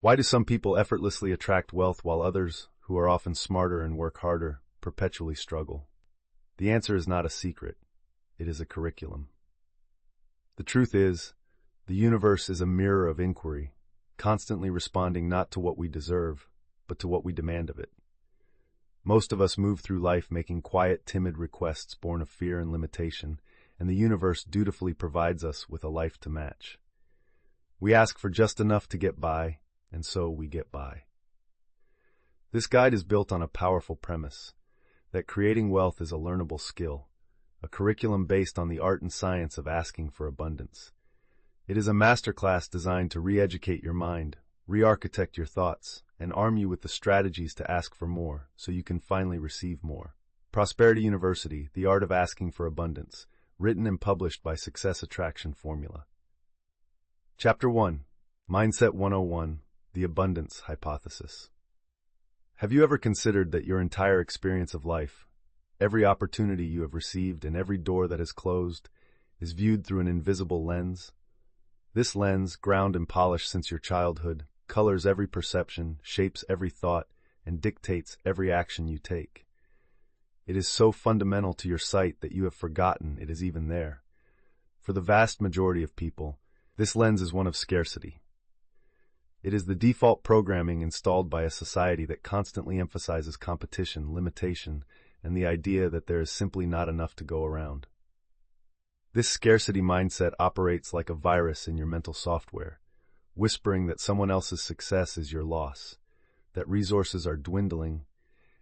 Why do some people effortlessly attract wealth while others, who are often smarter and work harder, perpetually struggle? The answer is not a secret. It is a curriculum. The truth is, the universe is a mirror of inquiry, constantly responding not to what we deserve, but to what we demand of it. Most of us move through life making quiet, timid requests born of fear and limitation, and the universe dutifully provides us with a life to match. We ask for just enough to get by, and so we get by. This guide is built on a powerful premise, that creating wealth is a learnable skill, a curriculum based on the art and science of asking for abundance. It is a masterclass designed to re-educate your mind, re-architect your thoughts, and arm you with the strategies to ask for more so you can finally receive more. Prosperity University, The Art of Asking for Abundance, written and published by Success Attraction Formula. Chapter 1, Mindset 101, The Abundance Hypothesis. Have you ever considered that your entire experience of life, every opportunity you have received and every door that has closed, is viewed through an invisible lens? This lens, ground and polished since your childhood, colors every perception, shapes every thought, and dictates every action you take. It is so fundamental to your sight that you have forgotten it is even there. For the vast majority of people, this lens is one of scarcity. It is the default programming installed by a society that constantly emphasizes competition, limitation, and the idea that there is simply not enough to go around. This scarcity mindset operates like a virus in your mental software, whispering that someone else's success is your loss, that resources are dwindling,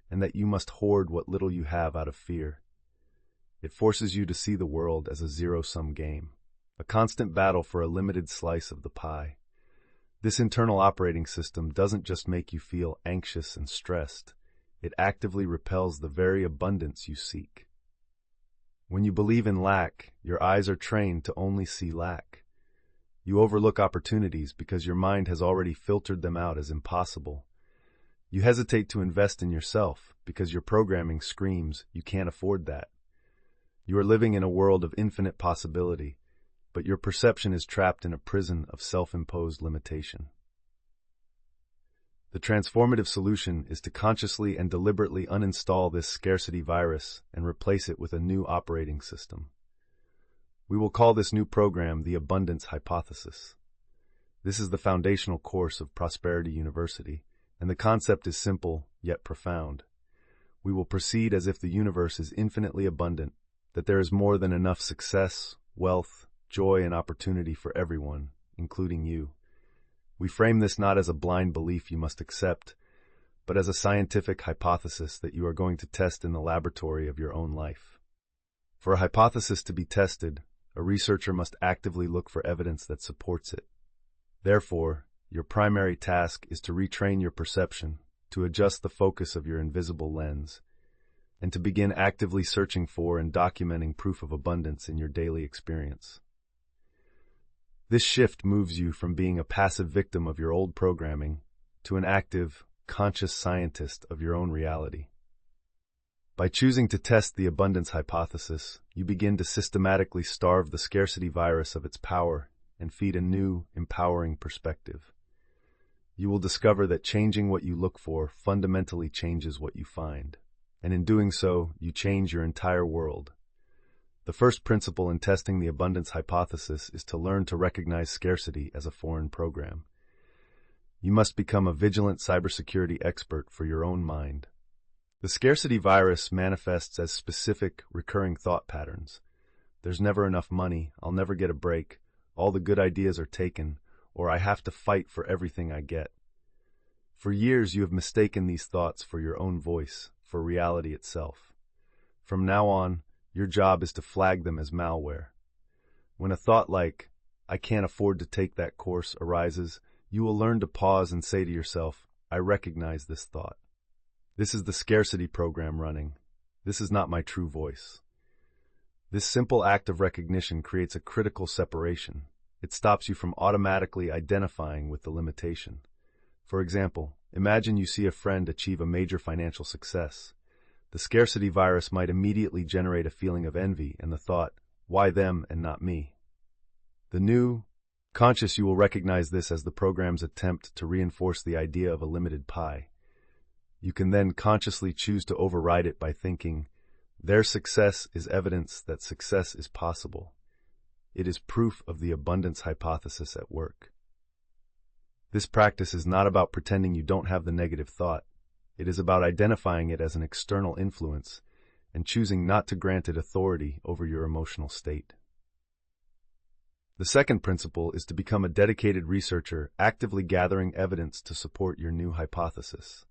and that you must hoard what little you have out of fear. It forces you to see the world as a zero-sum game, a constant battle for a limited slice of the pie. This internal operating system doesn't just make you feel anxious and stressed, it actively repels the very abundance you seek. When you believe in lack, your eyes are trained to only see lack. You overlook opportunities because your mind has already filtered them out as impossible. You hesitate to invest in yourself because your programming screams you can't afford that. You are living in a world of infinite possibility, but your perception is trapped in a prison of self-imposed limitation. The transformative solution is to consciously and deliberately uninstall this scarcity virus and replace it with a new operating system. We will call this new program the Abundance Hypothesis. This is the foundational course of Prosperity University, and the concept is simple yet profound. We will proceed as if the universe is infinitely abundant, that there is more than enough success, wealth, joy, and opportunity for everyone, including you. We frame this not as a blind belief you must accept, but as a scientific hypothesis that you are going to test in the laboratory of your own life. For a hypothesis to be tested, a researcher must actively look for evidence that supports it. Therefore, your primary task is to retrain your perception, to adjust the focus of your invisible lens, and to begin actively searching for and documenting proof of abundance in your daily experience. This shift moves you from being a passive victim of your old programming to an active, conscious scientist of your own reality. By choosing to test the abundance hypothesis, you begin to systematically starve the scarcity virus of its power and feed a new, empowering perspective. You will discover that changing what you look for fundamentally changes what you find, and in doing so, you change your entire world. The first principle in testing the abundance hypothesis is to learn to recognize scarcity as a foreign program. You must become a vigilant cybersecurity expert for your own mind. The scarcity virus manifests as specific, recurring thought patterns. There's never enough money, I'll never get a break, all the good ideas are taken, or I have to fight for everything I get. For years you have mistaken these thoughts for your own voice, for reality itself. From now on, your job is to flag them as malware. When a thought like, I can't afford to take that course, arises, you will learn to pause and say to yourself, I recognize this thought. This is the scarcity program running. This is not my true voice. This simple act of recognition creates a critical separation. It stops you from automatically identifying with the limitation. For example, imagine you see a friend achieve a major financial success. The scarcity virus might immediately generate a feeling of envy and the thought, why them and not me? The new, Conscious, you will recognize this as the program's attempt to reinforce the idea of a limited pie. You can then consciously choose to override it by thinking, their success is evidence that success is possible. It is proof of the abundance hypothesis at work. This practice is not about pretending you don't have the negative thought. It is about identifying it as an external influence and choosing not to grant it authority over your emotional state. The second principle is to become a dedicated researcher, actively gathering evidence to support your new hypothesis.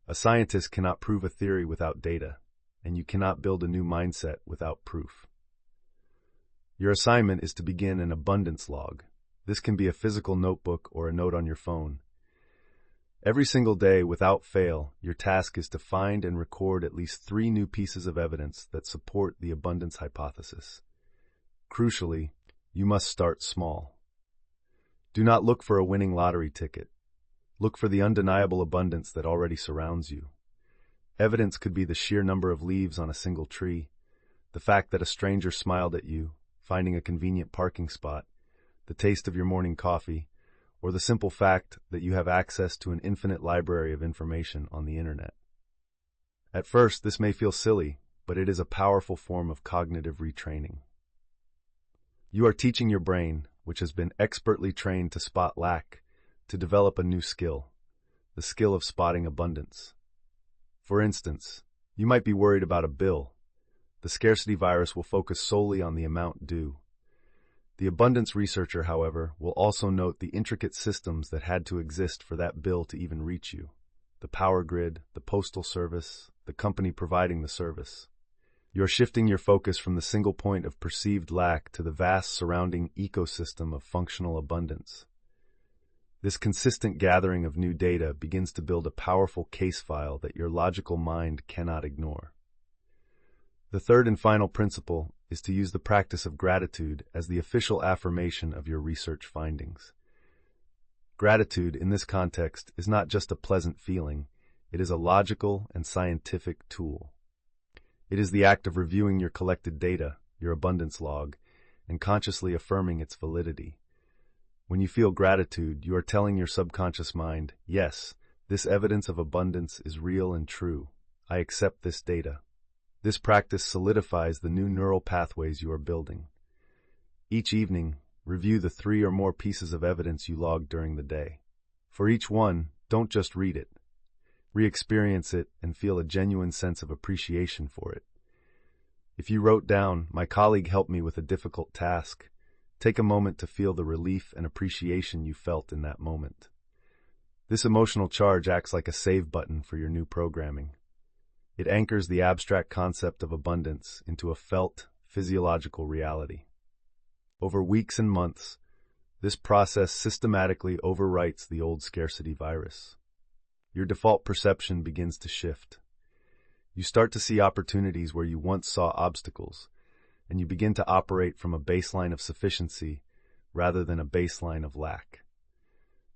A scientist cannot prove a theory without data, and you cannot build a new mindset without proof. Your assignment is to begin an abundance log. This can be a physical notebook or a note on your phone. Every single day, without fail, your task is to find and record at least 3 new pieces of evidence that support the abundance hypothesis. Crucially, you must start small. Do not look for a winning lottery ticket. Look for the undeniable abundance that already surrounds you. Evidence could be the sheer number of leaves on a single tree, the fact that a stranger smiled at you, finding a convenient parking spot, the taste of your morning coffee, or the simple fact that you have access to an infinite library of information on the internet. At first, this may feel silly, but it is a powerful form of cognitive retraining. You are teaching your brain, which has been expertly trained to spot lack, to develop a new skill, the skill of spotting abundance. For instance, you might be worried about a bill. The scarcity virus will focus solely on the amount due. The abundance researcher, however, will also note the intricate systems that had to exist for that bill to even reach you. The power grid, the postal service, the company providing the service. You're shifting your focus from the single point of perceived lack to the vast surrounding ecosystem of functional abundance. This consistent gathering of new data begins to build a powerful case file that your logical mind cannot ignore. The third and final principle is to use the practice of gratitude as the official affirmation of your research findings. Gratitude, in this context, is not just a pleasant feeling, it is a logical and scientific tool. It is the act of reviewing your collected data, your abundance log, and consciously affirming its validity. When you feel gratitude, you are telling your subconscious mind, yes, this evidence of abundance is real and true. I accept this data. This practice solidifies the new neural pathways you are building. Each evening, review the 3 or more pieces of evidence you logged during the day. For each one, don't just read it. Re-experience it and feel a genuine sense of appreciation for it. If you wrote down, "My colleague helped me with a difficult task," take a moment to feel the relief and appreciation you felt in that moment. This emotional charge acts like a save button for your new programming. It anchors the abstract concept of abundance into a felt, physiological reality. Over weeks and months, this process systematically overwrites the old scarcity virus. Your default perception begins to shift. You start to see opportunities where you once saw obstacles, and you begin to operate from a baseline of sufficiency rather than a baseline of lack.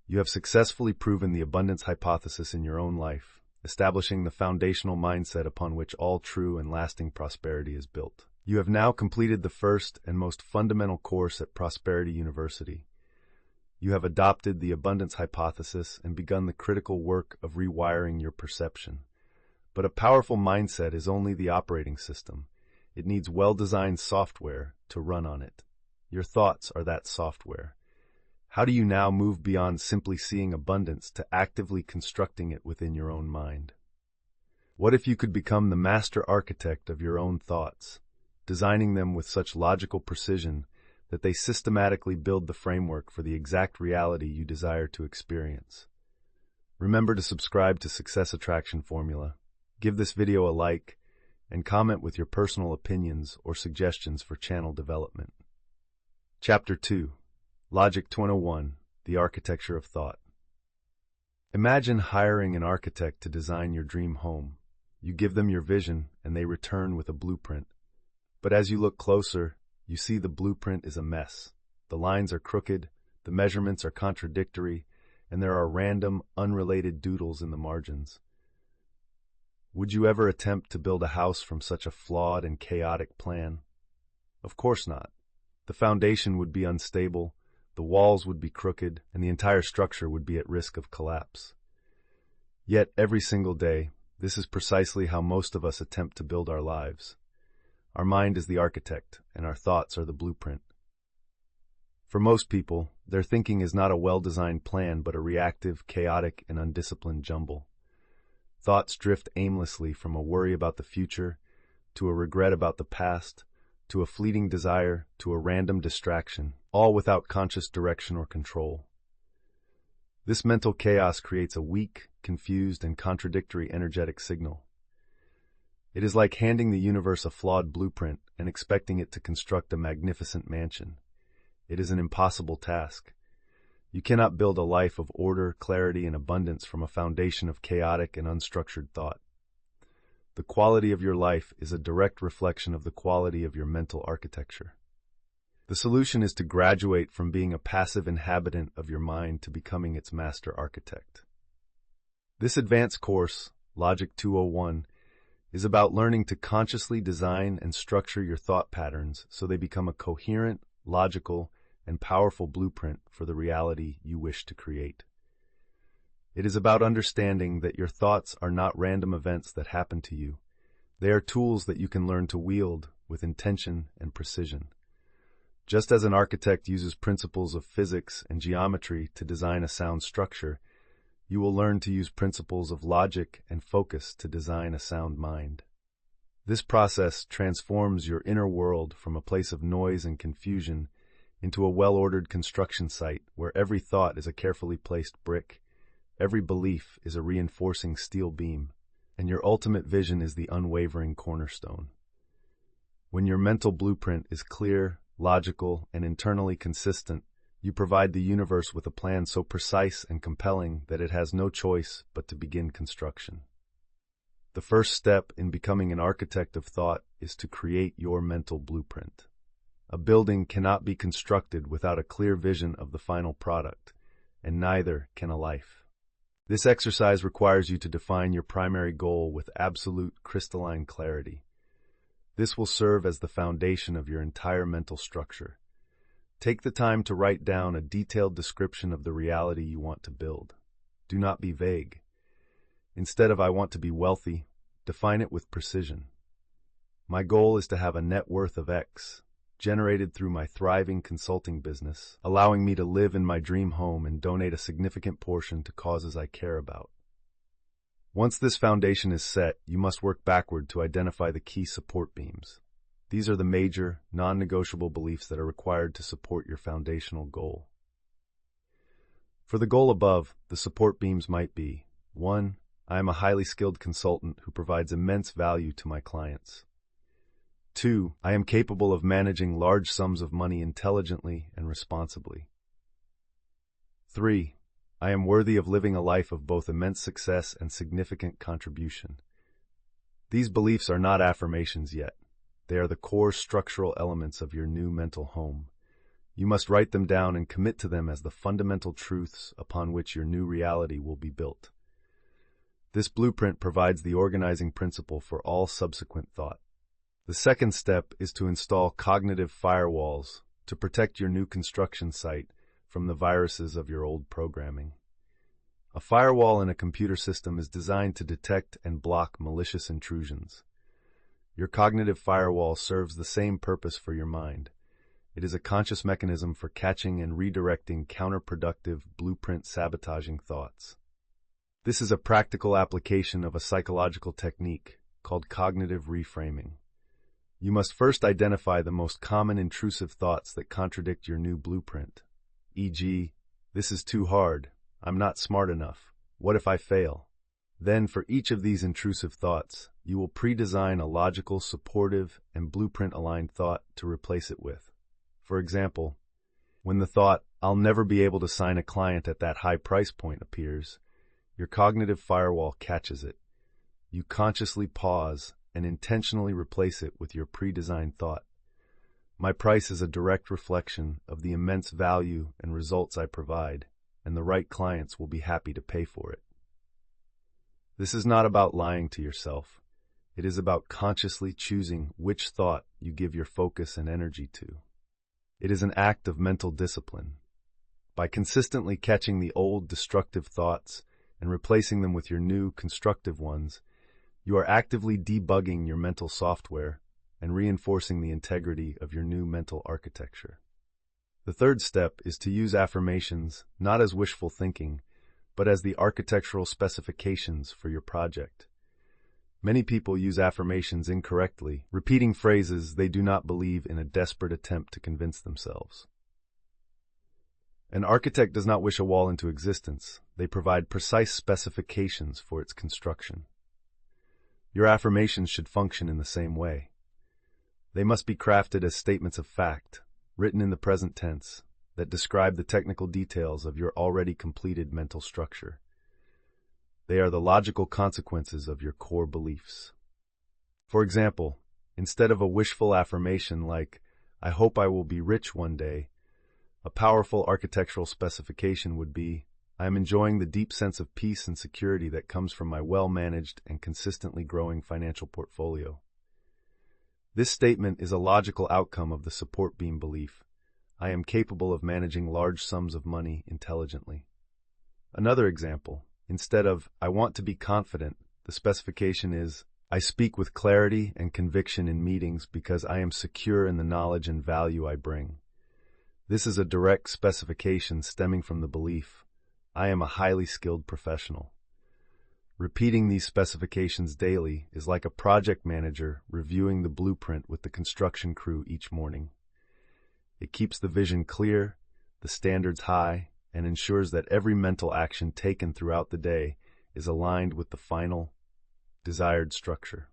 You have successfully proven the abundance hypothesis in your own life, establishing the foundational mindset upon which all true and lasting prosperity is built. You have now completed the first and most fundamental course at Prosperity University. You have adopted the abundance hypothesis and begun the critical work of rewiring your perception. But a powerful mindset is only the operating system. It needs well-designed software to run on it. Your thoughts are that software. How do you now move beyond simply seeing abundance to actively constructing it within your own mind? What if you could become the master architect of your own thoughts, designing them with such logical precision that they systematically build the framework for the exact reality you desire to experience? Remember to subscribe to Success Attraction Formula, give this video a like, and comment with your personal opinions or suggestions for channel development. Chapter 2. Logic 101, The Architecture of Thought. Imagine hiring an architect to design your dream home. You give them your vision, and they return with a blueprint. But as you look closer, you see the blueprint is a mess. The lines are crooked, the measurements are contradictory, and there are random, unrelated doodles in the margins. Would you ever attempt to build a house from such a flawed and chaotic plan? Of course not. The foundation would be unstable, the walls would be crooked, and the entire structure would be at risk of collapse. Yet, every single day, this is precisely how most of us attempt to build our lives. Our mind is the architect, and our thoughts are the blueprint. For most people, their thinking is not a well-designed plan but a reactive, chaotic, and undisciplined jumble. Thoughts drift aimlessly from a worry about the future, to a regret about the past, to a fleeting desire, to a random distraction, all without conscious direction or control. This mental chaos creates a weak, confused, and contradictory energetic signal. It is like handing the universe a flawed blueprint and expecting it to construct a magnificent mansion. It is an impossible task. You cannot build a life of order, clarity, and abundance from a foundation of chaotic and unstructured thought. The quality of your life is a direct reflection of the quality of your mental architecture. The solution is to graduate from being a passive inhabitant of your mind to becoming its master architect. This advanced course, Logic 201, is about learning to consciously design and structure your thought patterns so they become a coherent, logical, and powerful blueprint for the reality you wish to create. It is about understanding that your thoughts are not random events that happen to you. They are tools that you can learn to wield with intention and precision. Just as an architect uses principles of physics and geometry to design a sound structure, you will learn to use principles of logic and focus to design a sound mind. This process transforms your inner world from a place of noise and confusion into a well-ordered construction site where every thought is a carefully placed brick, every belief is a reinforcing steel beam, and your ultimate vision is the unwavering cornerstone. When your mental blueprint is clear, logical, and internally consistent, you provide the universe with a plan so precise and compelling that it has no choice but to begin construction. The first step in becoming an architect of thought is to create your mental blueprint. A building cannot be constructed without a clear vision of the final product, and neither can a life. This exercise requires you to define your primary goal with absolute crystalline clarity. This will serve as the foundation of your entire mental structure. Take the time to write down a detailed description of the reality you want to build. Do not be vague. Instead of "I want to be wealthy," define it with precision. My goal is to have a net worth of X, generated through my thriving consulting business, allowing me to live in my dream home and donate a significant portion to causes I care about. Once this foundation is set, you must work backward to identify the key support beams. These are the major, non-negotiable beliefs that are required to support your foundational goal. For the goal above, the support beams might be: 1. I am a highly skilled consultant who provides immense value to my clients. 2. I am capable of managing large sums of money intelligently and responsibly. 3. I am worthy of living a life of both immense success and significant contribution. These beliefs are not affirmations yet. They are the core structural elements of your new mental home. You must write them down and commit to them as the fundamental truths upon which your new reality will be built. This blueprint provides the organizing principle for all subsequent thought. The second step is to install cognitive firewalls to protect your new construction site from the viruses of your old programming. A firewall in a computer system is designed to detect and block malicious intrusions. Your cognitive firewall serves the same purpose for your mind. It is a conscious mechanism for catching and redirecting counterproductive, blueprint-sabotaging thoughts. This is a practical application of a psychological technique called cognitive reframing. You must first identify the most common intrusive thoughts that contradict your new blueprint, e.g., "This is too hard," "I'm not smart enough," "What if I fail?" Then, for each of these intrusive thoughts, you will pre-design a logical, supportive, and blueprint-aligned thought to replace it with. For example, when the thought, "I'll never be able to sign a client at that high price point," appears, your cognitive firewall catches it. You consciously pause and intentionally replace it with your pre-designed thought: "My price is a direct reflection of the immense value and results I provide, and the right clients will be happy to pay for it." This is not about lying to yourself. It is about consciously choosing which thought you give your focus and energy to. It is an act of mental discipline. By consistently catching the old destructive thoughts and replacing them with your new constructive ones, you are actively debugging your mental software and reinforcing the integrity of your new mental architecture. The third step is to use affirmations not as wishful thinking, but as the architectural specifications for your project. Many people use affirmations incorrectly, repeating phrases they do not believe in a desperate attempt to convince themselves. An architect does not wish a wall into existence. They provide precise specifications for its construction. Your affirmations should function in the same way. They must be crafted as statements of fact, written in the present tense, that describe the technical details of your already completed mental structure. They are the logical consequences of your core beliefs. For example, instead of a wishful affirmation like, "I hope I will be rich one day," a powerful architectural specification would be, "I am enjoying the deep sense of peace and security that comes from my well-managed and consistently growing financial portfolio." This statement is a logical outcome of the support beam belief. I am capable of managing large sums of money intelligently. Another example, instead of, "I want to be confident," the specification is, "I speak with clarity and conviction in meetings because I am secure in the knowledge and value I bring." This is a direct specification stemming from the belief, "I am a highly skilled professional." Repeating these specifications daily is like a project manager reviewing the blueprint with the construction crew each morning. It keeps the vision clear, the standards high, and ensures that every mental action taken throughout the day is aligned with the final, desired structure.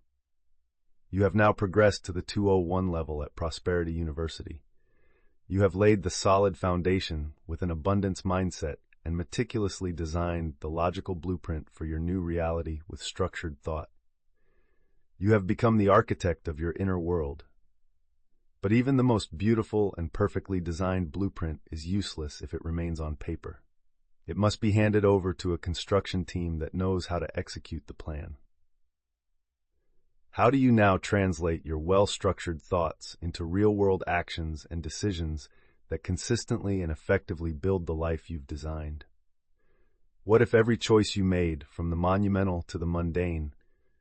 You have now progressed to the 201 level at Prosperity University. You have laid the solid foundation with an abundance mindset and meticulously designed the logical blueprint for your new reality with structured thought. You have become the architect of your inner world. But even the most beautiful and perfectly designed blueprint is useless if it remains on paper. It must be handed over to a construction team that knows how to execute the plan. How do you now translate your well-structured thoughts into real-world actions and decisions that consistently and effectively build the life you've designed? What if every choice you made, from the monumental to the mundane,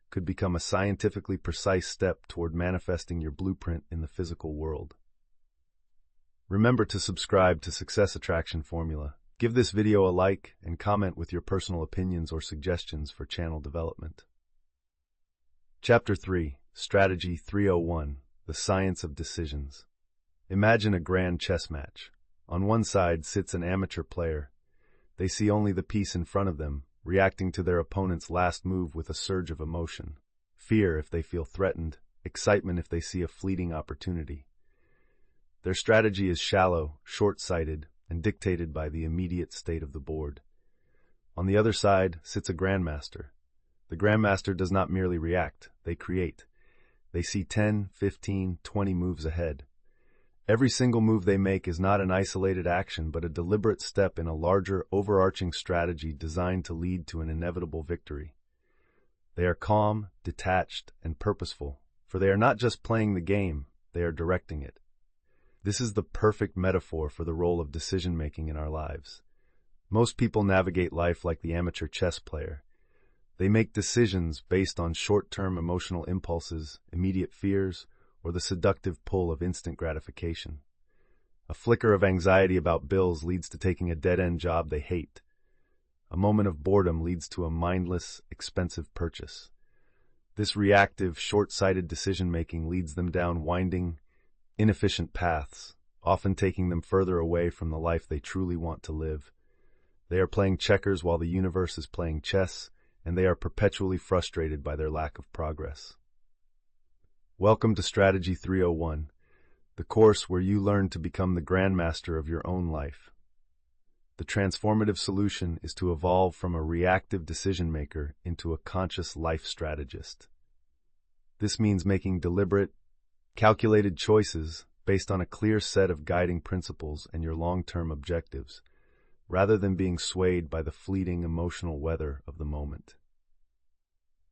could become a scientifically precise step toward manifesting your blueprint in the physical world? Remember to subscribe to Success Attraction Formula. Give this video a like and comment with your personal opinions or suggestions for channel development. Chapter 3, Strategy 301, The Science of Decisions. Imagine a grand chess match. On one side sits an amateur player. They see only the piece in front of them, reacting to their opponent's last move with a surge of emotion. Fear if they feel threatened, excitement if they see a fleeting opportunity. Their strategy is shallow, short-sighted, and dictated by the immediate state of the board. On the other side sits a grandmaster. The grandmaster does not merely react, they create. They see 10, 15, 20 moves ahead. Every single move they make is not an isolated action, but a deliberate step in a larger, overarching strategy designed to lead to an inevitable victory. They are calm, detached, and purposeful, for they are not just playing the game, they are directing it. This is the perfect metaphor for the role of decision-making in our lives. Most people navigate life like the amateur chess player. They make decisions based on short-term emotional impulses, immediate fears, or the seductive pull of instant gratification. A flicker of anxiety about bills leads to taking a dead-end job they hate. A moment of boredom leads to a mindless, expensive purchase. This reactive, short-sighted decision-making leads them down winding, inefficient paths, often taking them further away from the life they truly want to live. They are playing checkers while the universe is playing chess, and they are perpetually frustrated by their lack of progress. Welcome to Strategy 301, the course where you learn to become the grandmaster of your own life. The transformative solution is to evolve from a reactive decision maker into a conscious life strategist. This means making deliberate, calculated choices based on a clear set of guiding principles and your long-term objectives, rather than being swayed by the fleeting emotional weather of the moment.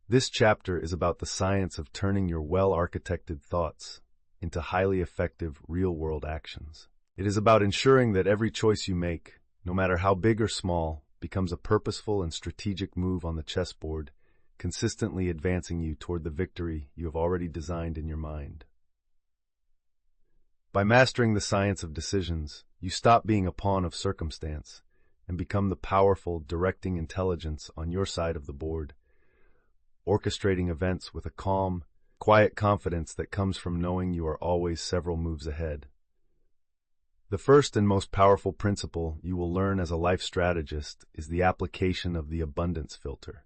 This chapter is about the science of turning your well-architected thoughts into highly effective real-world actions. It is about ensuring that every choice you make, no matter how big or small, becomes a purposeful and strategic move on the chessboard, consistently advancing you toward the victory you have already designed in your mind. By mastering the science of decisions, you stop being a pawn of circumstance and become the powerful, directing intelligence on your side of the board, orchestrating events with a calm, quiet confidence that comes from knowing you are always several moves ahead. The first and most powerful principle you will learn as a life strategist is the application of the abundance filter.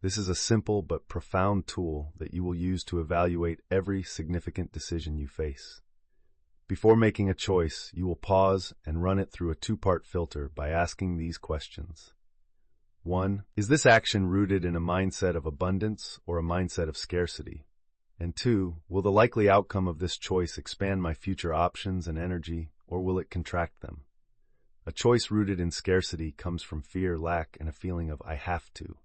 This is a simple but profound tool that you will use to evaluate every significant decision you face. Before making a choice, you will pause and run it through a two-part filter by asking these questions. 1. Is this action rooted in a mindset of abundance or a mindset of scarcity? And 2. Will the likely outcome of this choice expand my future options and energy, or will it contract them? A choice rooted in scarcity comes from fear, lack, and a feeling of I have to.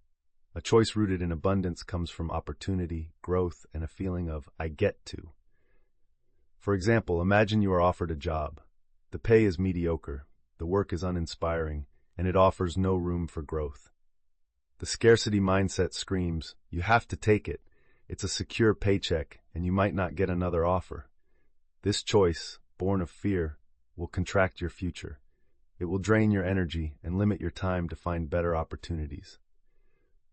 A choice rooted in abundance comes from opportunity, growth, and a feeling of I get to. For example, imagine you are offered a job. The pay is mediocre, the work is uninspiring, and it offers no room for growth. The scarcity mindset screams, you have to take it. It's a secure paycheck, and you might not get another offer. This choice, born of fear, will contract your future. It will drain your energy and limit your time to find better opportunities.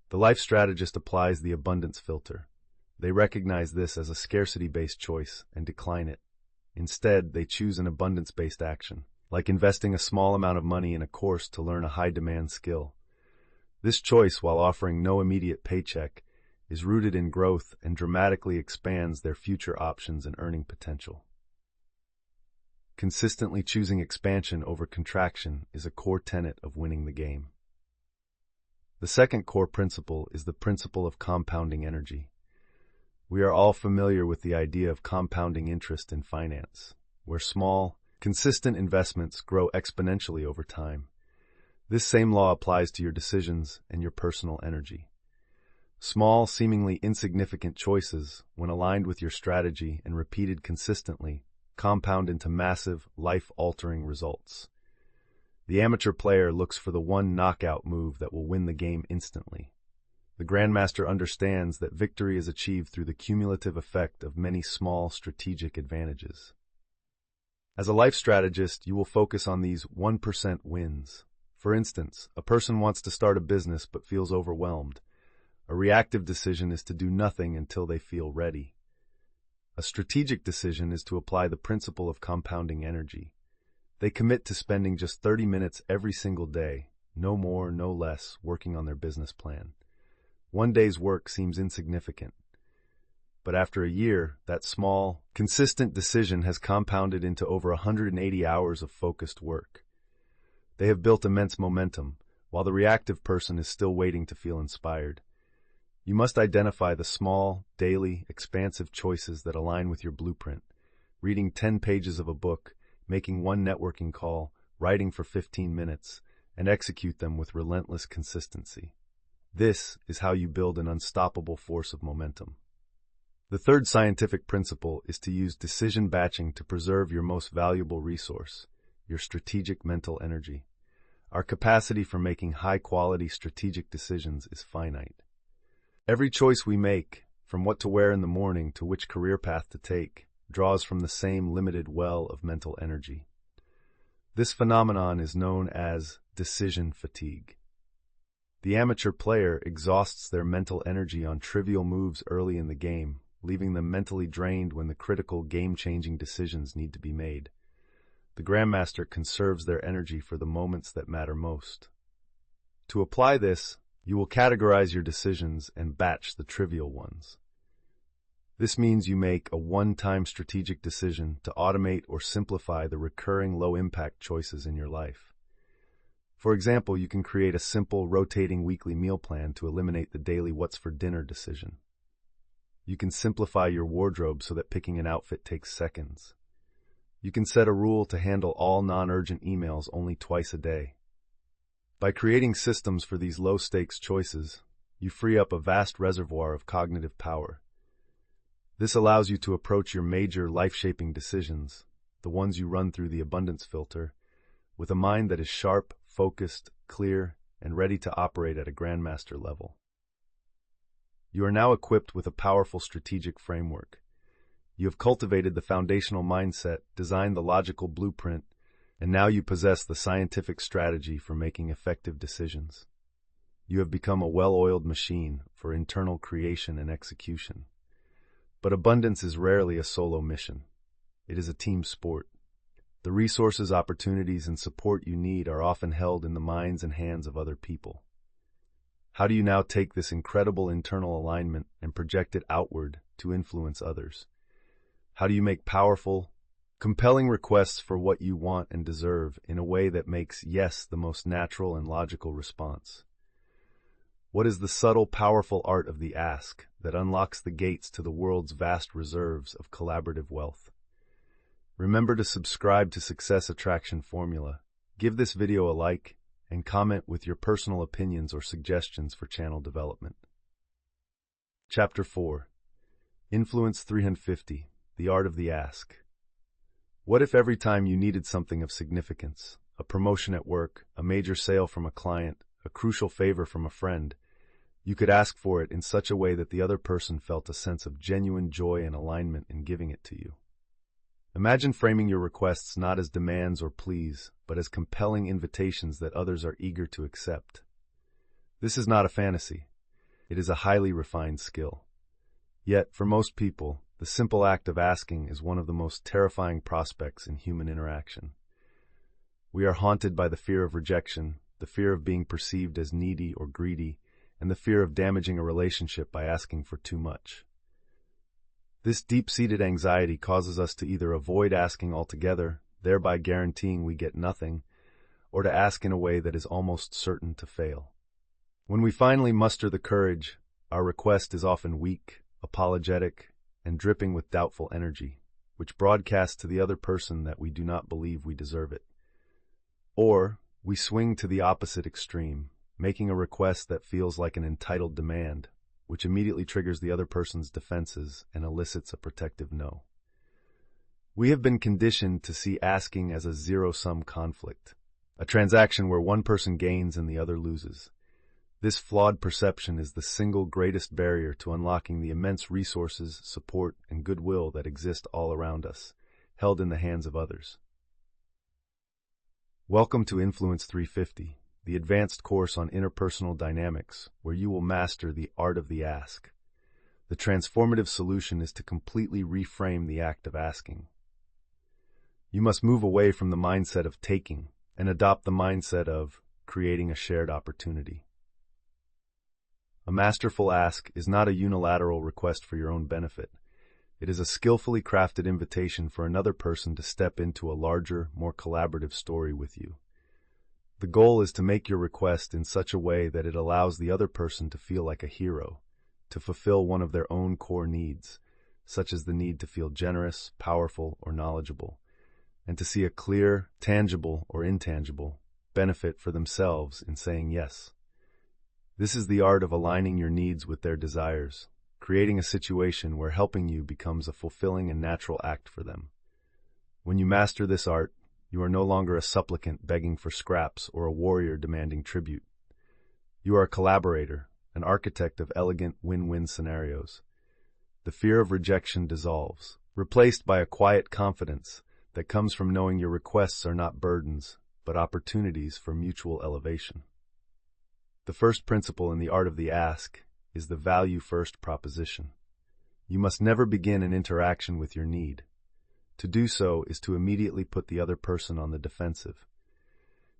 The life strategist applies the abundance filter. They recognize this as a scarcity-based choice and decline it. Instead, they choose an abundance-based action, like investing a small amount of money in a course to learn a high-demand skill. This choice, while offering no immediate paycheck, is rooted in growth and dramatically expands their future options and earning potential. Consistently choosing expansion over contraction is a core tenet of winning the game. The second core principle is the principle of compounding energy. We are all familiar with the idea of compounding interest in finance, where small, consistent investments grow exponentially over time. This same law applies to your decisions and your personal energy. Small, seemingly insignificant choices, when aligned with your strategy and repeated consistently, compound into massive, life-altering results. The amateur player looks for the one knockout move that will win the game instantly. The grandmaster understands that victory is achieved through the cumulative effect of many small strategic advantages. As a life strategist, you will focus on these 1% wins. For instance, a person wants to start a business but feels overwhelmed. A reactive decision is to do nothing until they feel ready. A strategic decision is to apply the principle of compounding energy. They commit to spending just 30 minutes every single day, no more, no less, working on their business plan. One day's work seems insignificant, but after a year, that small, consistent decision has compounded into over 180 hours of focused work. They have built immense momentum, while the reactive person is still waiting to feel inspired. You must identify the small, daily, expansive choices that align with your blueprint. Reading 10 pages of a book, making one networking call, writing for 15 minutes, and execute them with relentless consistency. This is how you build an unstoppable force of momentum. The third scientific principle is to use decision batching to preserve your most valuable resource, your strategic mental energy. Our capacity for making high-quality strategic decisions is finite. Every choice we make, from what to wear in the morning to which career path to take, draws from the same limited well of mental energy. This phenomenon is known as decision fatigue. The amateur player exhausts their mental energy on trivial moves early in the game, leaving them mentally drained when the critical, game-changing decisions need to be made. The grandmaster conserves their energy for the moments that matter most. To apply this, you will categorize your decisions and batch the trivial ones. This means you make a one-time strategic decision to automate or simplify the recurring low-impact choices in your life. For example, you can create a simple, rotating weekly meal plan to eliminate the daily what's for dinner decision. You can simplify your wardrobe so that picking an outfit takes seconds. You can set a rule to handle all non-urgent emails only twice a day. By creating systems for these low-stakes choices, you free up a vast reservoir of cognitive power. This allows you to approach your major life-shaping decisions, the ones you run through the abundance filter, with a mind that is sharp, focused, clear, and ready to operate at a grandmaster level. You are now equipped with a powerful strategic framework. You have cultivated the foundational mindset, designed the logical blueprint, and now you possess the scientific strategy for making effective decisions. You have become a well-oiled machine for internal creation and execution. But abundance is rarely a solo mission. It is a team sport. The resources, opportunities, and support you need are often held in the minds and hands of other people. How do you now take this incredible internal alignment and project it outward to influence others? How do you make powerful, compelling requests for what you want and deserve in a way that makes yes the most natural and logical response? What is the subtle, powerful art of the ask that unlocks the gates to the world's vast reserves of collaborative wealth? Remember to subscribe to Success Attraction Formula, give this video a like, and comment with your personal opinions or suggestions for channel development. Chapter 4. Influence 350, The Art of the Ask. What if every time you needed something of significance, a promotion at work, a major sale from a client, a crucial favor from a friend, you could ask for it in such a way that the other person felt a sense of genuine joy and alignment in giving it to you? Imagine framing your requests not as demands or pleas, but as compelling invitations that others are eager to accept. This is not a fantasy. It is a highly refined skill. Yet, for most people, the simple act of asking is one of the most terrifying prospects in human interaction. We are haunted by the fear of rejection, the fear of being perceived as needy or greedy, and the fear of damaging a relationship by asking for too much. This deep-seated anxiety causes us to either avoid asking altogether, thereby guaranteeing we get nothing, or to ask in a way that is almost certain to fail. When we finally muster the courage, our request is often weak, apologetic, and dripping with doubtful energy, which broadcasts to the other person that we do not believe we deserve it. Or, we swing to the opposite extreme, making a request that feels like an entitled demand, which immediately triggers the other person's defenses and elicits a protective no. We have been conditioned to see asking as a zero-sum conflict, a transaction where one person gains and the other loses. This flawed perception is the single greatest barrier to unlocking the immense resources, support, and goodwill that exist all around us, held in the hands of others. Welcome to Influence 350, the advanced course on interpersonal dynamics, where you will master the art of the ask. The transformative solution is to completely reframe the act of asking. You must move away from the mindset of taking and adopt the mindset of creating a shared opportunity. A masterful ask is not a unilateral request for your own benefit. It is a skillfully crafted invitation for another person to step into a larger, more collaborative story with you. The goal is to make your request in such a way that it allows the other person to feel like a hero, to fulfill one of their own core needs, such as the need to feel generous, powerful, or knowledgeable, and to see a clear, tangible, or intangible benefit for themselves in saying yes. This is the art of aligning your needs with their desires, creating a situation where helping you becomes a fulfilling and natural act for them. When you master this art, you are no longer a supplicant begging for scraps or a warrior demanding tribute. You are a collaborator, an architect of elegant win-win scenarios. The fear of rejection dissolves, replaced by a quiet confidence that comes from knowing your requests are not burdens, but opportunities for mutual elevation. The first principle in the art of the ask is the value-first proposition. You must never begin an interaction with your need. To do so is to immediately put the other person on the defensive.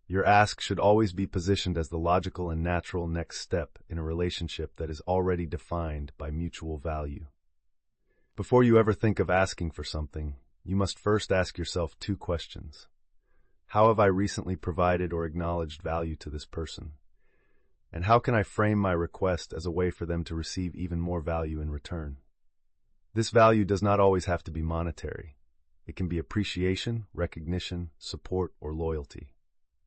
Your ask should always be positioned as the logical and natural next step in a relationship that is already defined by mutual value. Before you ever think of asking for something, you must first ask yourself two questions. How have I recently provided or acknowledged value to this person? And how can I frame my request as a way for them to receive even more value in return? This value does not always have to be monetary. It can be appreciation, recognition, support, or loyalty.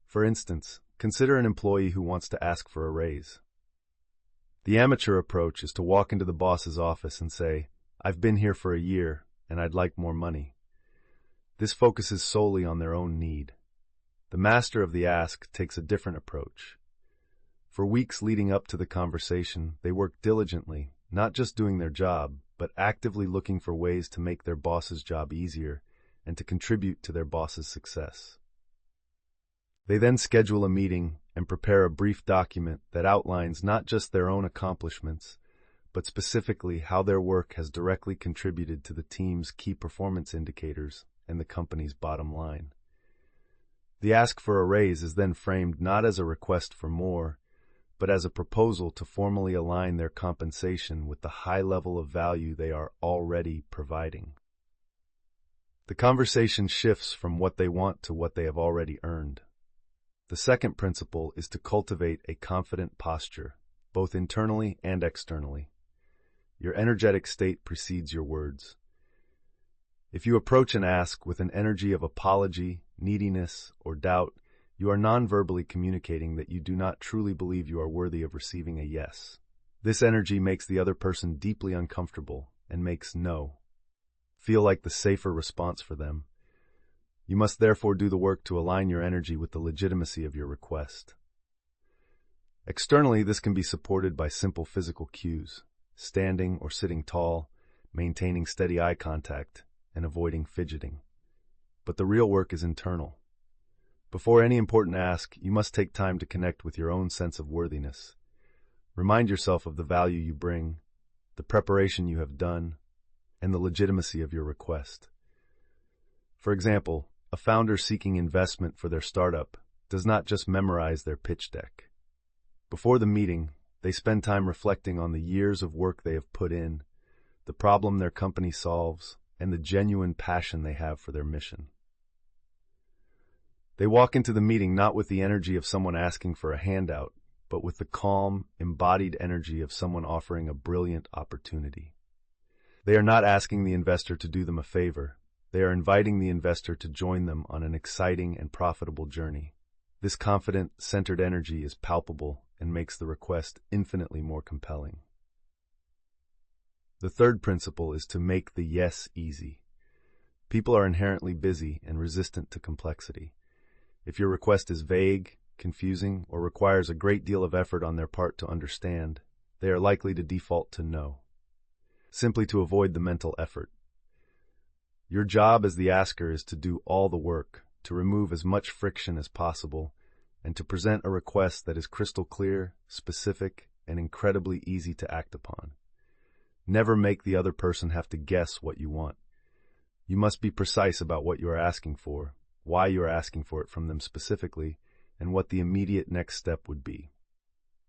For instance, consider an employee who wants to ask for a raise. The amateur approach is to walk into the boss's office and say, "I've been here for a year, and I'd like more money." This focuses solely on their own need. The master of the ask takes a different approach. For weeks leading up to the conversation, they work diligently, not just doing their job, but actively looking for ways to make their boss's job easier and to contribute to their boss's success. They then schedule a meeting and prepare a brief document that outlines not just their own accomplishments, but specifically how their work has directly contributed to the team's key performance indicators and the company's bottom line. The ask for a raise is then framed not as a request for more, but as a proposal to formally align their compensation with the high level of value they are already providing. The conversation shifts from what they want to what they have already earned. The second principle is to cultivate a confident posture, both internally and externally. Your energetic state precedes your words. If you approach an ask with an energy of apology, neediness, or doubt, you are non-verbally communicating that you do not truly believe you are worthy of receiving a yes. This energy makes the other person deeply uncomfortable and makes no feel like the safer response for them. You must therefore do the work to align your energy with the legitimacy of your request. Externally, this can be supported by simple physical cues, standing or sitting tall, maintaining steady eye contact, and avoiding fidgeting. But the real work is internal. Before any important ask, you must take time to connect with your own sense of worthiness. Remind yourself of the value you bring, the preparation you have done, and the legitimacy of your request. For example, a founder seeking investment for their startup does not just memorize their pitch deck. Before the meeting, they spend time reflecting on the years of work they have put in, the problem their company solves, and the genuine passion they have for their mission. They walk into the meeting not with the energy of someone asking for a handout, but with the calm, embodied energy of someone offering a brilliant opportunity. They are not asking the investor to do them a favor. They are inviting the investor to join them on an exciting and profitable journey. This confident, centered energy is palpable and makes the request infinitely more compelling. The third principle is to make the yes easy. People are inherently busy and resistant to complexity. If your request is vague, confusing, or requires a great deal of effort on their part to understand, they are likely to default to no, simply to avoid the mental effort. Your job as the asker is to do all the work, to remove as much friction as possible, and to present a request that is crystal clear, specific, and incredibly easy to act upon. Never make the other person have to guess what you want. You must be precise about what you are asking for, why you are asking for it from them specifically, and what the immediate next step would be.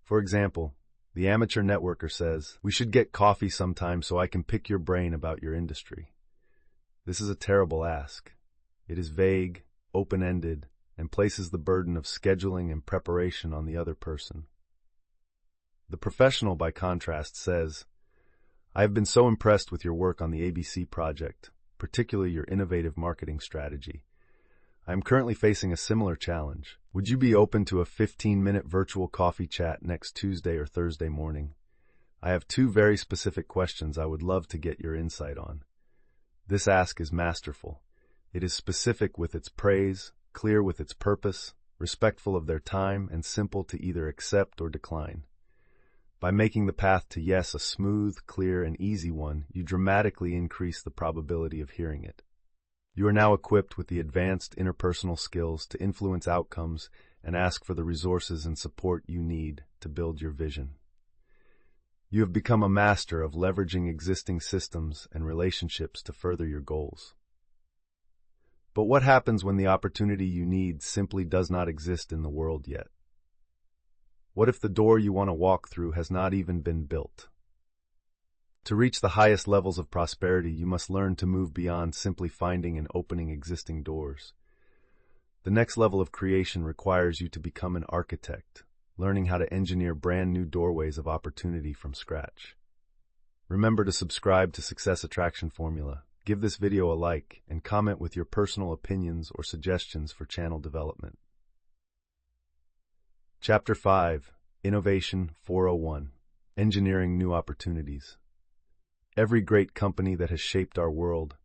For example, the amateur networker says, "We should get coffee sometime so I can pick your brain about your industry." This is a terrible ask. It is vague, open-ended, and places the burden of scheduling and preparation on the other person. The professional, by contrast, says, "I have been so impressed with your work on the ABC project, particularly your innovative marketing strategy. I am currently facing a similar challenge. Would you be open to a 15-minute virtual coffee chat next Tuesday or Thursday morning? I have 2 very specific questions I would love to get your insight on." This ask is masterful. It is specific with its praise, clear with its purpose, respectful of their time, and simple to either accept or decline. By making the path to yes a smooth, clear, and easy one, you dramatically increase the probability of hearing it. You are now equipped with the advanced interpersonal skills to influence outcomes and ask for the resources and support you need to build your vision. You have become a master of leveraging existing systems and relationships to further your goals. But what happens when the opportunity you need simply does not exist in the world yet? What if the door you want to walk through has not even been built? To reach the highest levels of prosperity, you must learn to move beyond simply finding and opening existing doors. The next level of creation requires you to become an architect, learning how to engineer brand new doorways of opportunity from scratch. Remember to subscribe to Success Attraction Formula, give this video a like, and comment with your personal opinions or suggestions for channel development. Chapter 5, Innovation 401, Engineering New Opportunities. Every great company that has shaped our world,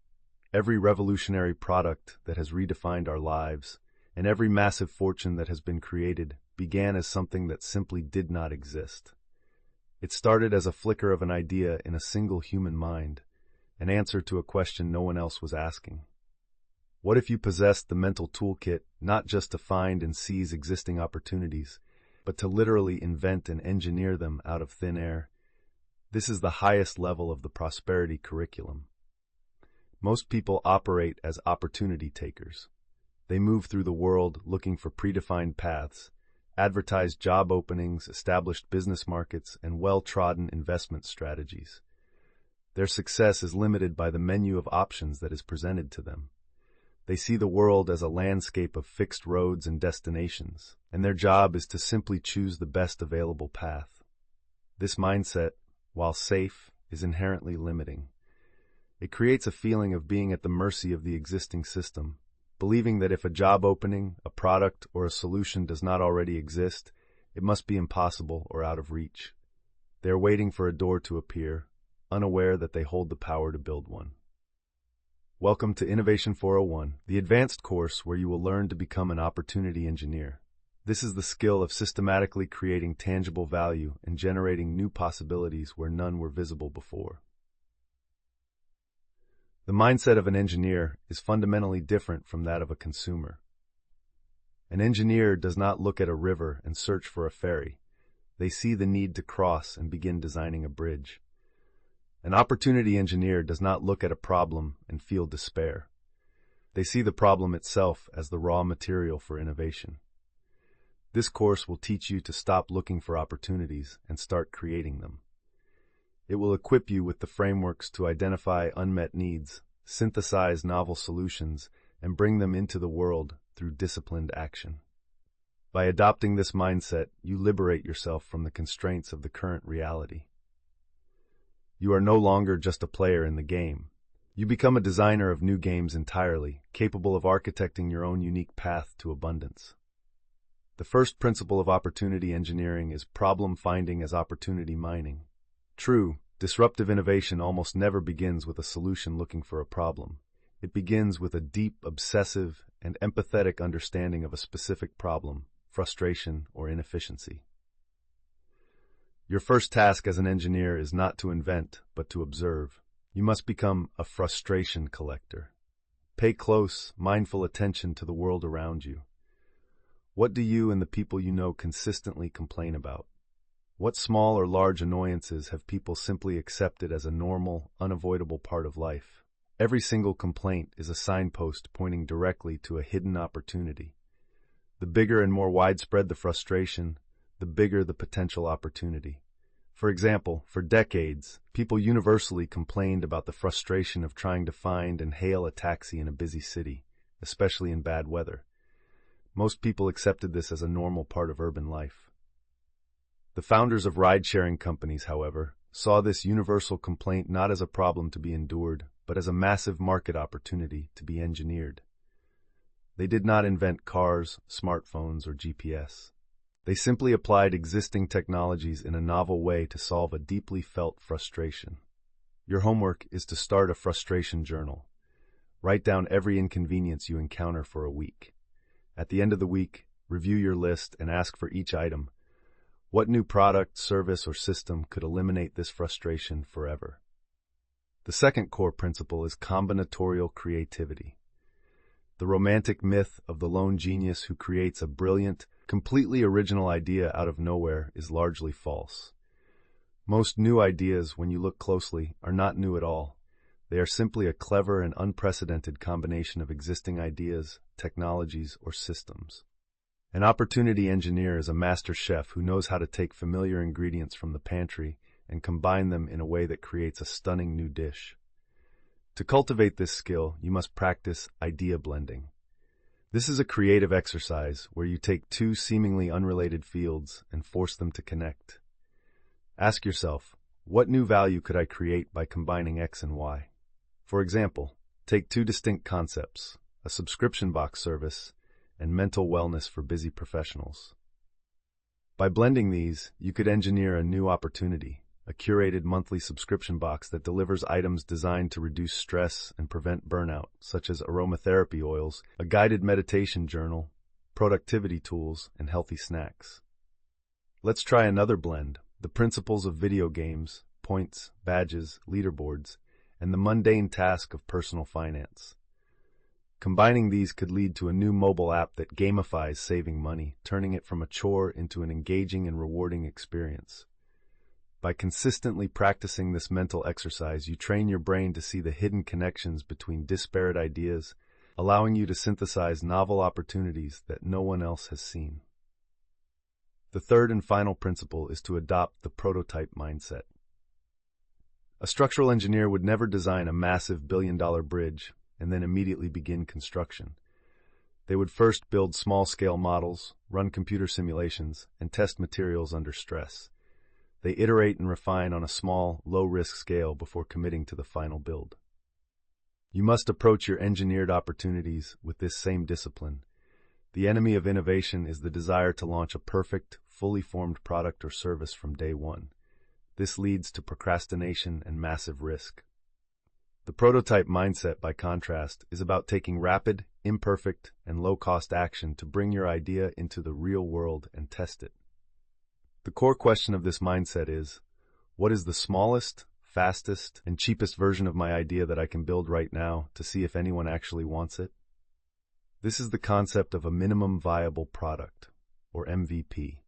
every revolutionary product that has redefined our lives, and every massive fortune that has been created began as something that simply did not exist. It started as a flicker of an idea in a single human mind, an answer to a question no one else was asking. What if you possessed the mental toolkit not just to find and seize existing opportunities, but to literally invent and engineer them out of thin air? This is the highest level of the prosperity curriculum. Most people operate as opportunity takers. They move through the world looking for predefined paths, advertised job openings, established business markets, and well-trodden investment strategies. Their success is limited by the menu of options that is presented to them. They see the world as a landscape of fixed roads and destinations, and their job is to simply choose the best available path. This mindset, while safe, is inherently limiting. It creates a feeling of being at the mercy of the existing system, believing that if a job opening, a product, or a solution does not already exist, it must be impossible or out of reach. They are waiting for a door to appear, unaware that they hold the power to build one. Welcome to Innovation 401, the advanced course where you will learn to become an opportunity engineer. This is the skill of systematically creating tangible value and generating new possibilities where none were visible before. The mindset of an engineer is fundamentally different from that of a consumer. An engineer does not look at a river and search for a ferry. They see the need to cross and begin designing a bridge. An opportunity engineer does not look at a problem and feel despair. They see the problem itself as the raw material for innovation. This course will teach you to stop looking for opportunities and start creating them. It will equip you with the frameworks to identify unmet needs, synthesize novel solutions, and bring them into the world through disciplined action. By adopting this mindset, you liberate yourself from the constraints of the current reality. You are no longer just a player in the game. You become a designer of new games entirely, capable of architecting your own unique path to abundance. The first principle of opportunity engineering is problem finding as opportunity mining. True, disruptive innovation almost never begins with a solution looking for a problem. It begins with a deep, obsessive, and empathetic understanding of a specific problem, frustration, or inefficiency. Your first task as an engineer is not to invent, but to observe. You must become a frustration collector. Pay close, mindful attention to the world around you. What do you and the people you know consistently complain about? What small or large annoyances have people simply accepted as a normal, unavoidable part of life? Every single complaint is a signpost pointing directly to a hidden opportunity. The bigger and more widespread the frustration, the bigger the potential opportunity. For example, for decades, people universally complained about the frustration of trying to find and hail a taxi in a busy city, especially in bad weather. Most people accepted this as a normal part of urban life. The founders of ride-sharing companies, however, saw this universal complaint not as a problem to be endured, but as a massive market opportunity to be engineered. They did not invent cars, smartphones, or GPS. They simply applied existing technologies in a novel way to solve a deeply felt frustration. Your homework is to start a frustration journal. Write down every inconvenience you encounter for a week. At the end of the week, review your list and ask for each item, what new product, service, or system could eliminate this frustration forever? The second core principle is combinatorial creativity. The romantic myth of the lone genius who creates a brilliant, completely original idea out of nowhere is largely false. Most new ideas, when you look closely, are not new at all. They are simply a clever and unprecedented combination of existing ideas, technologies, or systems. An opportunity engineer is a master chef who knows how to take familiar ingredients from the pantry and combine them in a way that creates a stunning new dish. To cultivate this skill, you must practice idea blending. This is a creative exercise where you take two seemingly unrelated fields and force them to connect. Ask yourself, what new value could I create by combining X and Y? For example, take two distinct concepts, a subscription box service and mental wellness for busy professionals. By blending these, you could engineer a new opportunity, a curated monthly subscription box that delivers items designed to reduce stress and prevent burnout, such as aromatherapy oils, a guided meditation journal, productivity tools, and healthy snacks. Let's try another blend: the principles of video games, points, badges, leaderboards, and the mundane task of personal finance. Combining these could lead to a new mobile app that gamifies saving money, turning it from a chore into an engaging and rewarding experience. By consistently practicing this mental exercise, you train your brain to see the hidden connections between disparate ideas, allowing you to synthesize novel opportunities that no one else has seen. The third and final principle is to adopt the prototype mindset. A structural engineer would never design a massive billion-dollar bridge and then immediately begin construction. They would first build small-scale models, run computer simulations, and test materials under stress. They iterate and refine on a small, low-risk scale before committing to the final build. You must approach your engineered opportunities with this same discipline. The enemy of innovation is the desire to launch a perfect, fully formed product or service from day one. This leads to procrastination and massive risk. The prototype mindset, by contrast, is about taking rapid, imperfect, and low-cost action to bring your idea into the real world and test it. The core question of this mindset is, what is the smallest, fastest, and cheapest version of my idea that I can build right now to see if anyone actually wants it? This is the concept of a minimum viable product, or MVP.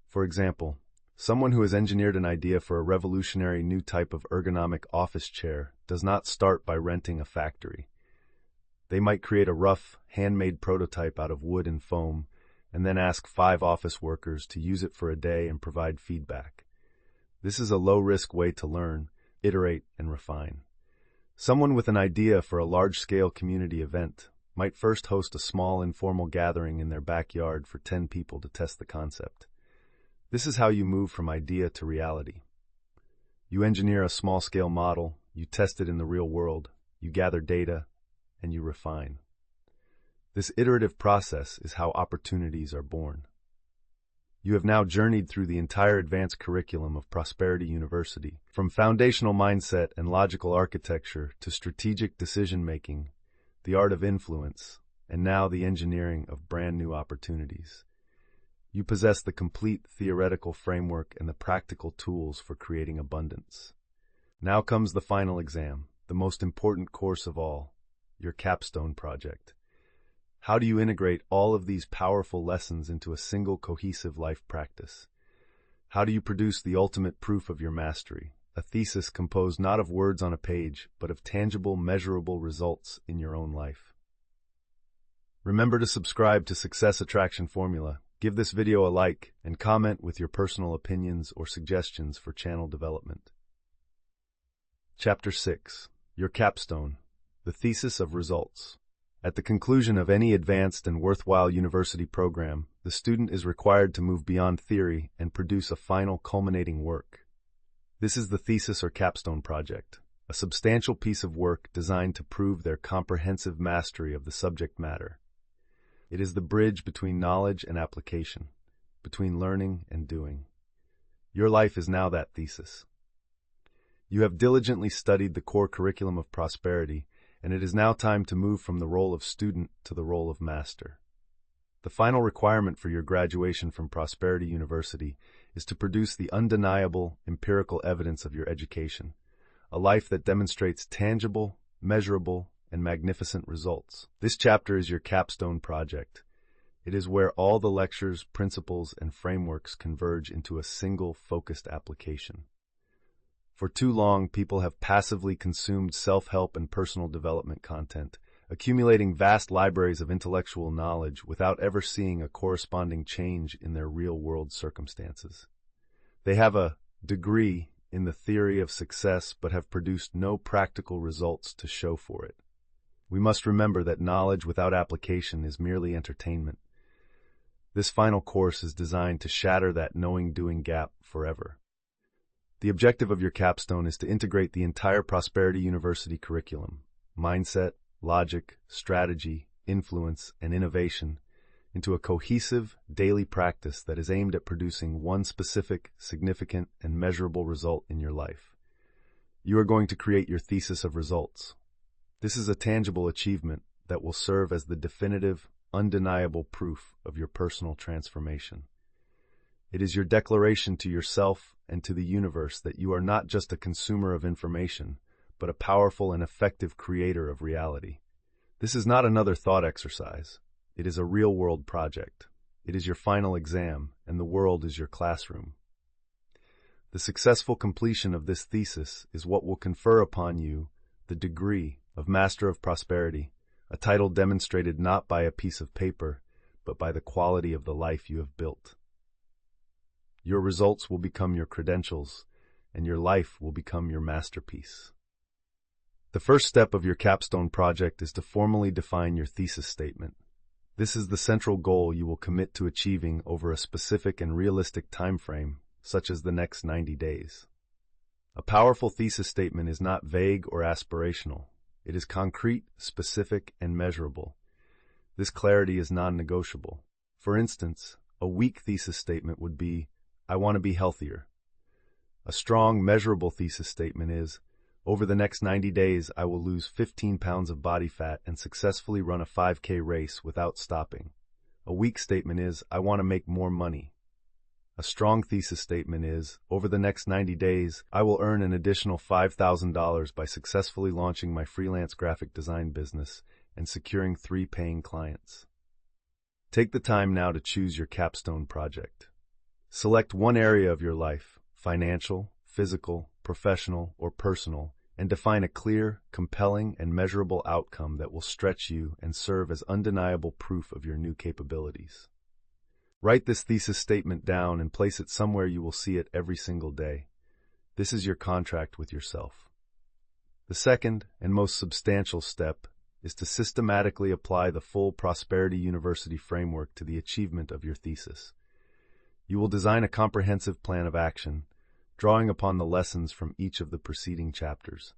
For example, someone who has engineered an idea for a revolutionary new type of ergonomic office chair does not start by renting a factory. They might create a rough, handmade prototype out of wood and foam, and then ask 5 office workers to use it for a day and provide feedback. This is a low-risk way to learn, iterate, and refine. Someone with an idea for a large-scale community event might first host a small informal gathering in their backyard for 10 people to test the concept. This is how you move from idea to reality. You engineer a small-scale model, you test it in the real world, you gather data, and you refine. This iterative process is how opportunities are born. You have now journeyed through the entire advanced curriculum of Prosperity University, from foundational mindset and logical architecture to strategic decision-making, the art of influence, and now the engineering of brand new opportunities. You possess the complete theoretical framework and the practical tools for creating abundance. Now comes the final exam, the most important course of all, your capstone project. How do you integrate all of these powerful lessons into a single cohesive life practice? How do you produce the ultimate proof of your mastery, a thesis composed not of words on a page, but of tangible, measurable results in your own life? Remember to subscribe to Success Attraction Formula. Give this video a like and comment with your personal opinions or suggestions for channel development. Chapter 6. Your Capstone, the Thesis of Results. At the conclusion of any advanced and worthwhile university program, the student is required to move beyond theory and produce a final culminating work. This is the thesis or capstone project, a substantial piece of work designed to prove their comprehensive mastery of the subject matter. It is the bridge between knowledge and application, between learning and doing. Your life is now that thesis. You have diligently studied the core curriculum of prosperity, and it is now time to move from the role of student to the role of master. The final requirement for your graduation from Prosperity University is to produce the undeniable, empirical evidence of your education, a life that demonstrates tangible, measurable, and magnificent results. This chapter is your capstone project. It is where all the lectures, principles, and frameworks converge into a single focused application. For too long, people have passively consumed self-help and personal development content, accumulating vast libraries of intellectual knowledge without ever seeing a corresponding change in their real-world circumstances. They have a degree in the theory of success but have produced no practical results to show for it. We must remember that knowledge without application is merely entertainment. This final course is designed to shatter that knowing-doing gap forever. The objective of your capstone is to integrate the entire Prosperity University curriculum, mindset, logic, strategy, influence, and innovation, into a cohesive, daily practice that is aimed at producing one specific, significant, and measurable result in your life. You are going to create your thesis of results. This is a tangible achievement that will serve as the definitive, undeniable proof of your personal transformation. It is your declaration to yourself and to the universe that you are not just a consumer of information, but a powerful and effective creator of reality. This is not another thought exercise. It is a real-world project. It is your final exam, and the world is your classroom. The successful completion of this thesis is what will confer upon you the degree of Master of Prosperity, a title demonstrated not by a piece of paper, but by the quality of the life you have built. Your results will become your credentials, and your life will become your masterpiece. The first step of your capstone project is to formally define your thesis statement. This is the central goal you will commit to achieving over a specific and realistic time frame, such as the next 90 days. A powerful thesis statement is not vague or aspirational. It is concrete, specific, and measurable. This clarity is non-negotiable. For instance, a weak thesis statement would be, I want to be healthier. A strong, measurable thesis statement is, over the next 90 days, I will lose 15 pounds of body fat and successfully run a 5K race without stopping. A weak statement is, I want to make more money. A strong thesis statement is, over the next 90 days, I will earn an additional $5,000 by successfully launching my freelance graphic design business and securing 3 paying clients. Take the time now to choose your capstone project. Select one area of your life, financial, physical, professional, or personal, and define a clear, compelling, and measurable outcome that will stretch you and serve as undeniable proof of your new capabilities. Write this thesis statement down and place it somewhere you will see it every single day. This is your contract with yourself. The second and most substantial step is to systematically apply the full Prosperity University framework to the achievement of your thesis. You will design a comprehensive plan of action, drawing upon the lessons from each of the preceding chapters.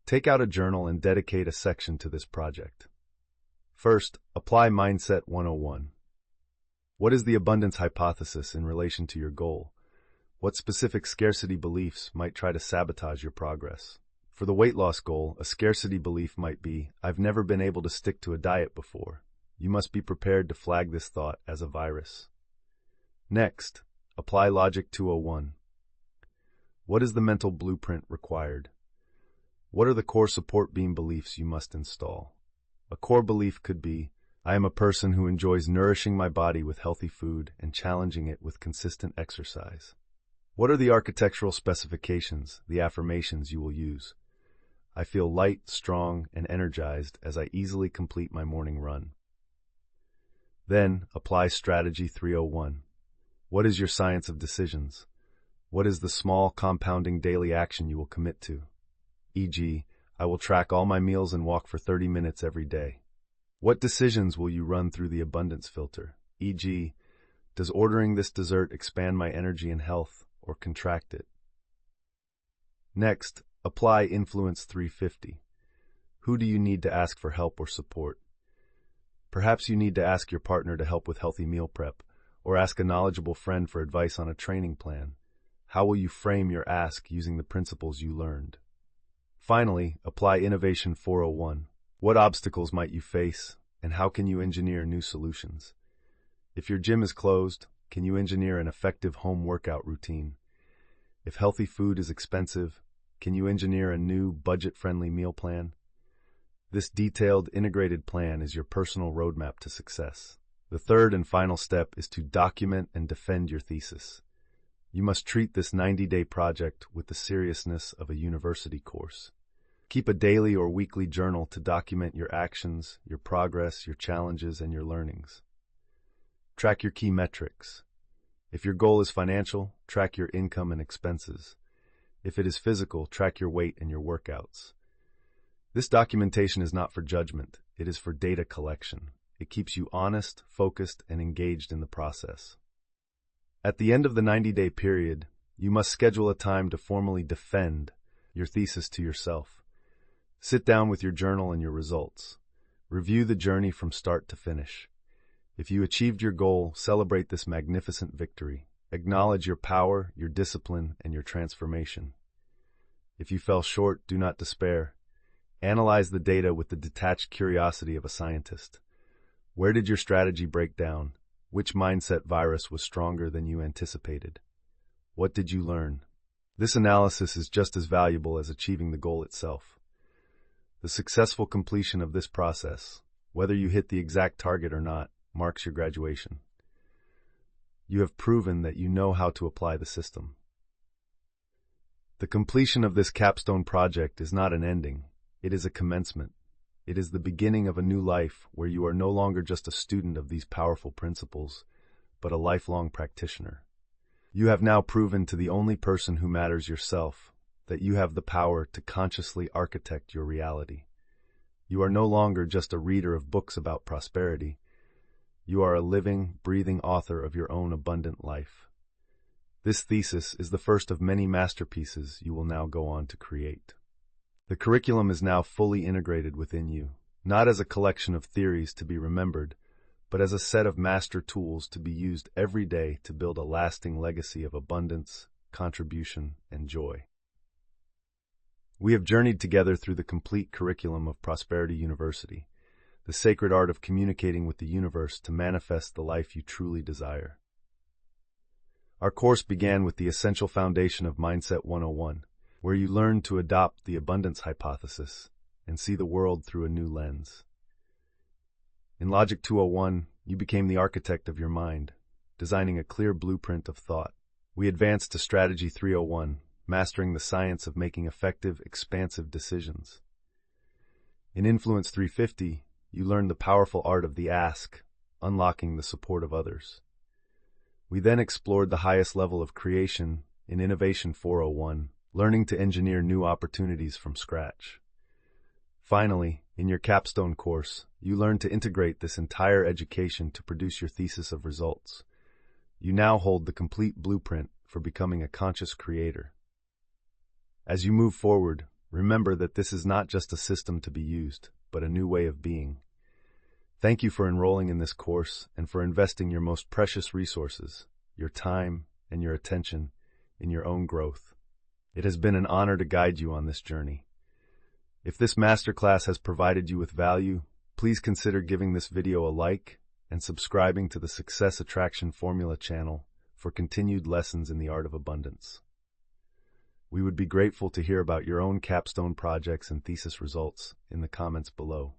Take out a journal and dedicate a section to this project. First, apply Mindset 101. What is the abundance hypothesis in relation to your goal? What specific scarcity beliefs might try to sabotage your progress? For the weight loss goal, a scarcity belief might be, I've never been able to stick to a diet before. You must be prepared to flag this thought as a virus. Next, apply Logic 201. What is the mental blueprint required? What are the core support beam beliefs you must install? A core belief could be, I am a person who enjoys nourishing my body with healthy food and challenging it with consistent exercise. What are the architectural specifications, the affirmations you will use? I feel light, strong, and energized as I easily complete my morning run. Then, apply Strategy 301. What is your science of decisions? What is the small, compounding daily action you will commit to? E.g., I will track all my meals and walk for 30 minutes every day. What decisions will you run through the abundance filter? E.g., does ordering this dessert expand my energy and health or contract it? Next, apply Influence 350. Who do you need to ask for help or support? Perhaps you need to ask your partner to help with healthy meal prep, or ask a knowledgeable friend for advice on a training plan. How will you frame your ask using the principles you learned? Finally, apply Innovation 401. What obstacles might you face, and how can you engineer new solutions? If your gym is closed, can you engineer an effective home workout routine? If healthy food is expensive, can you engineer a new, budget-friendly meal plan? This detailed, integrated plan is your personal roadmap to success. The third and final step is to document and defend your thesis. You must treat this 90-day project with the seriousness of a university course. Keep a daily or weekly journal to document your actions, your progress, your challenges, and your learnings. Track your key metrics. If your goal is financial, track your income and expenses. If it is physical, track your weight and your workouts. This documentation is not for judgment, it is for data collection. It keeps you honest, focused, and engaged in the process. At the end of the 90-day period, you must schedule a time to formally defend your thesis to yourself. Sit down with your journal and your results. Review the journey from start to finish. If you achieved your goal, celebrate this magnificent victory. Acknowledge your power, your discipline, and your transformation. If you fell short, do not despair. Analyze the data with the detached curiosity of a scientist. Where did your strategy break down? Which mindset virus was stronger than you anticipated? What did you learn? This analysis is just as valuable as achieving the goal itself. The successful completion of this process, whether you hit the exact target or not, marks your graduation. You have proven that you know how to apply the system. The completion of this capstone project is not an ending, it is a commencement. It is the beginning of a new life where you are no longer just a student of these powerful principles, but a lifelong practitioner. You have now proven to the only person who matters, yourself, that you have the power to consciously architect your reality. You are no longer just a reader of books about prosperity. You are a living, breathing author of your own abundant life. This thesis is the first of many masterpieces you will now go on to create. The curriculum is now fully integrated within you, not as a collection of theories to be remembered, but as a set of master tools to be used every day to build a lasting legacy of abundance, contribution, and joy. We have journeyed together through the complete curriculum of Prosperity University, the sacred art of communicating with the universe to manifest the life you truly desire. Our course began with the essential foundation of Mindset 101, where you learn to adopt the abundance hypothesis and see the world through a new lens. In Logic 201, you became the architect of your mind, designing a clear blueprint of thought. We advanced to Strategy 301, mastering the science of making effective, expansive decisions. In Influence 350, you learned the powerful art of the ask, unlocking the support of others. We then explored the highest level of creation in Innovation 401, learning to engineer new opportunities from scratch. Finally, in your capstone course, you learned to integrate this entire education to produce your thesis of results. You now hold the complete blueprint for becoming a conscious creator. As you move forward, remember that this is not just a system to be used, but a new way of being. Thank you for enrolling in this course and for investing your most precious resources, your time and your attention, in your own growth. It has been an honor to guide you on this journey. If this masterclass has provided you with value, please consider giving this video a like and subscribing to the Success Attraction Formula channel for continued lessons in the art of abundance. We would be grateful to hear about your own capstone projects and thesis results in the comments below.